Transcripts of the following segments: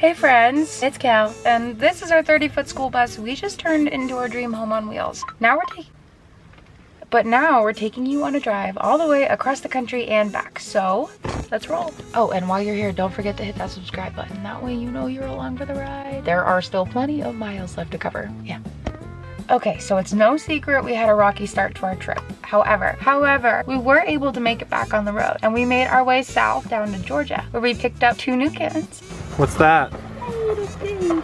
Hey friends, it's Cal, and this is our 30-foot school bus we just turned into our dream home on wheels. Now we're taking you on a drive all the way across the country and back, so let's roll. Oh, and while you're here, don't forget to hit that subscribe button. That way you know you're along for the ride. There are still plenty of miles left to cover, yeah. Okay, so it's no secret we had a rocky start to our trip. However, we were able to make it back on the road, and we made our way south down to Georgia, where we picked up 2 new kittens. What's that? Little things.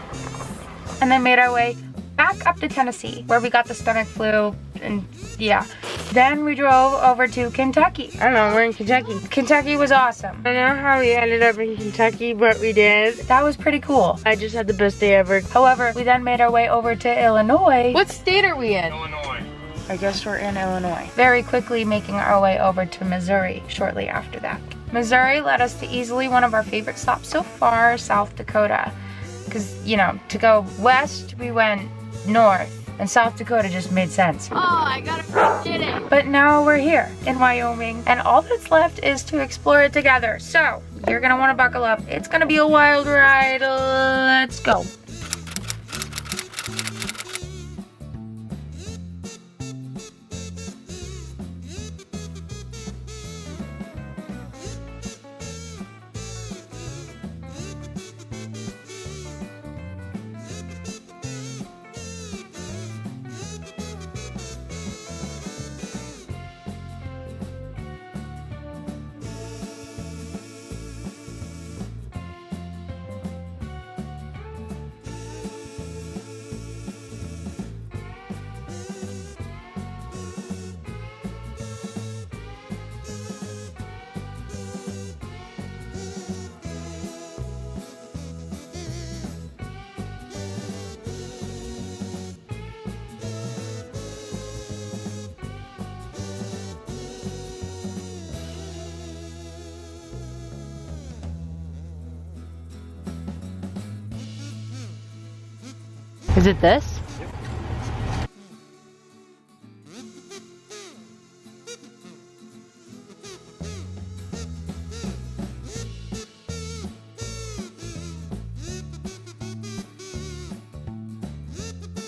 And then made our way back up to Tennessee, where we got the stomach flu, and yeah. Then we drove over to Kentucky. I don't know, we're in Kentucky. Kentucky was awesome. I don't know how we ended up in Kentucky, but we did. That was pretty cool. I just had the best day ever. However, we then made our way over to Illinois. What state are we in? Illinois. I guess we're in Illinois. Very quickly making our way over to Missouri shortly after that. Missouri led us to easily one of our favorite stops so far, South Dakota. Because, you know, to go west, we went north. And South Dakota just made sense. Oh, I gotta get it. But now we're here in Wyoming, and all that's left is to explore it together. So, you're gonna wanna buckle up. It's gonna be a wild ride. Let's go. Is it this?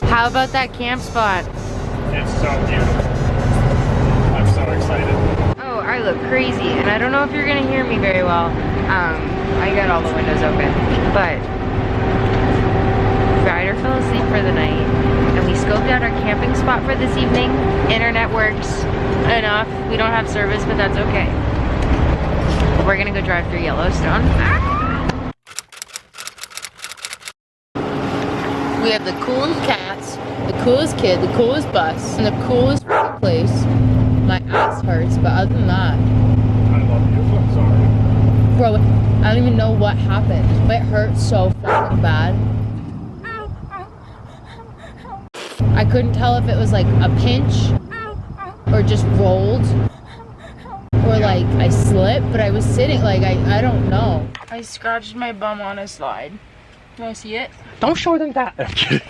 How about that camp spot? It's so beautiful. I'm so excited. Oh, I look crazy, and I don't know if you're gonna hear me very well. I got all the windows open, but Ryder fell asleep for the night, and we scoped out our camping spot for this evening. Internet works enough. We don't have service, but that's okay. We're gonna go drive through Yellowstone. We have the coolest cats, the coolest kid, the coolest bus, and the coolest place. My ass hurts, but other than that, I love you. I'm sorry. bro, I don't even know what happened, but it hurts so fucking bad. I couldn't tell if it was like a pinch or just rolled or like I slipped, but I was sitting like I don't know. I scratched my bum on a slide. You wanna see it? Don't show it like that. I'm kidding.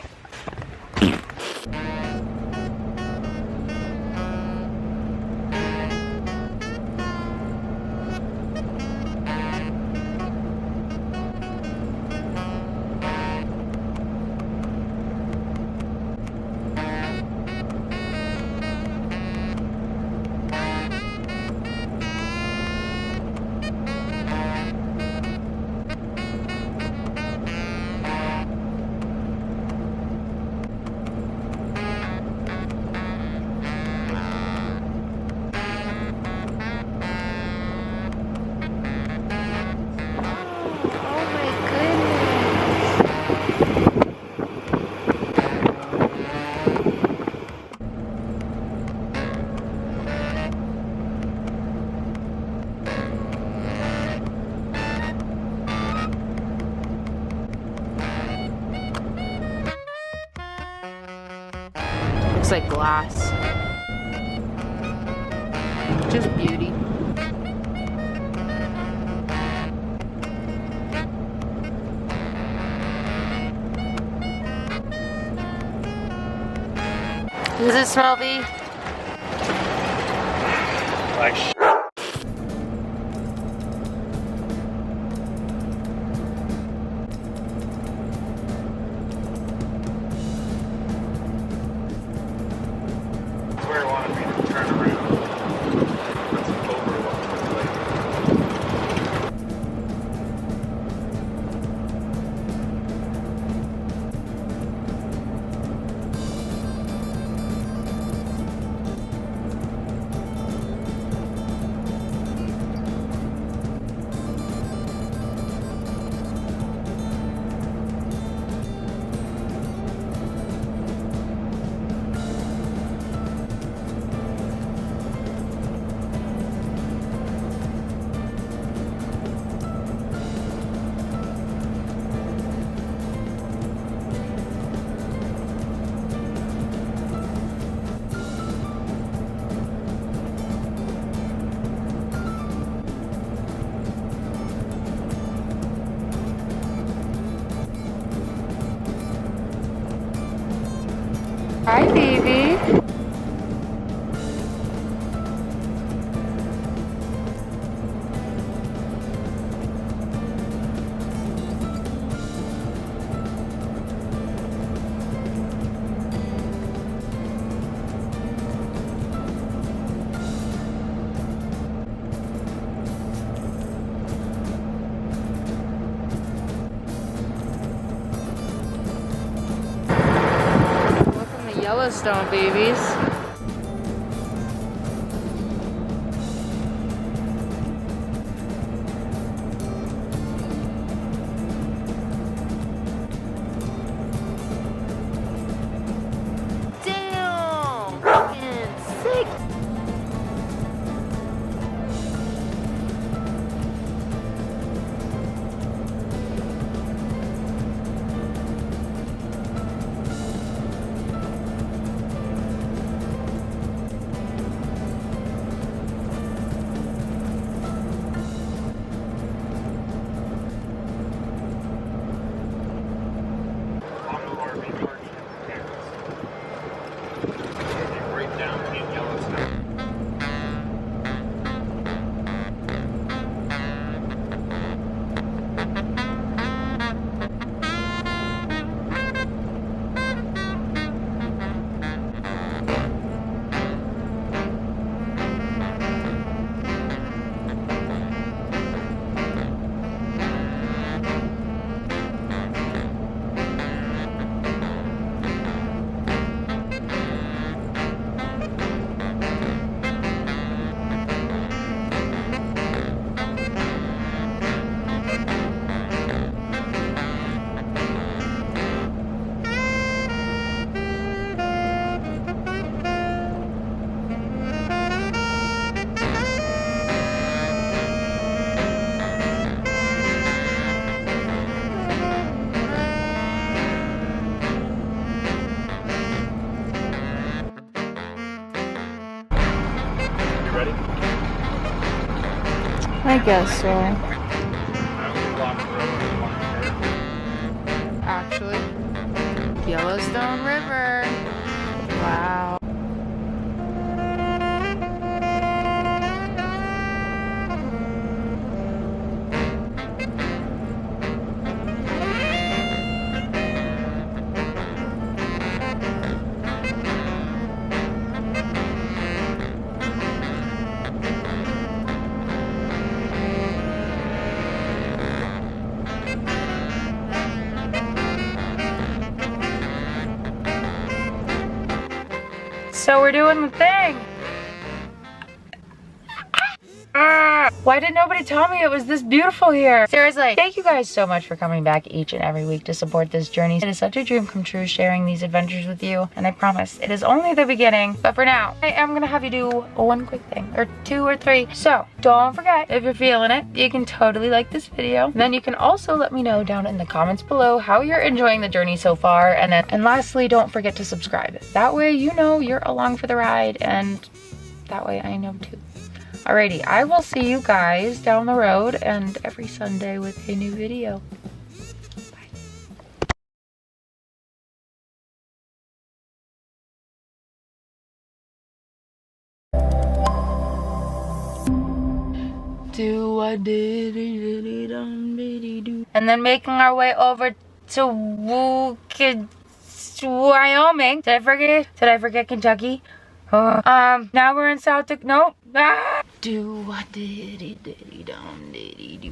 Looks like glass. Just beauty. Does it smell bee? Like Yellowstone, babies. Damn! Fucking sick! Auto RV park in Kansas. Right down in Yellowstone. You ready? I guess so. I only blocked the road with one curve. Actually. Yellowstone River. Wow. So we're doing the thing. Why did nobody tell me it was this beautiful here? Seriously, thank you guys so much for coming back each and every week to support this journey. It is such a dream come true sharing these adventures with you, and I promise it is only the beginning. But for now, I am gonna have you do one quick thing, or two or three. So don't forget, if you're feeling it, you can totally like this video. And then you can also let me know down in the comments below how you're enjoying the journey so far. And lastly, don't forget to subscribe. That way you know you're along for the ride, and that way I know too. Alrighty, I will see you guys down the road and every Sunday with a new video. And then making our way over to Wyoming. Did I forget Kentucky? Now we're in South Dakota. Nope. Do a diddy diddy dum diddy do.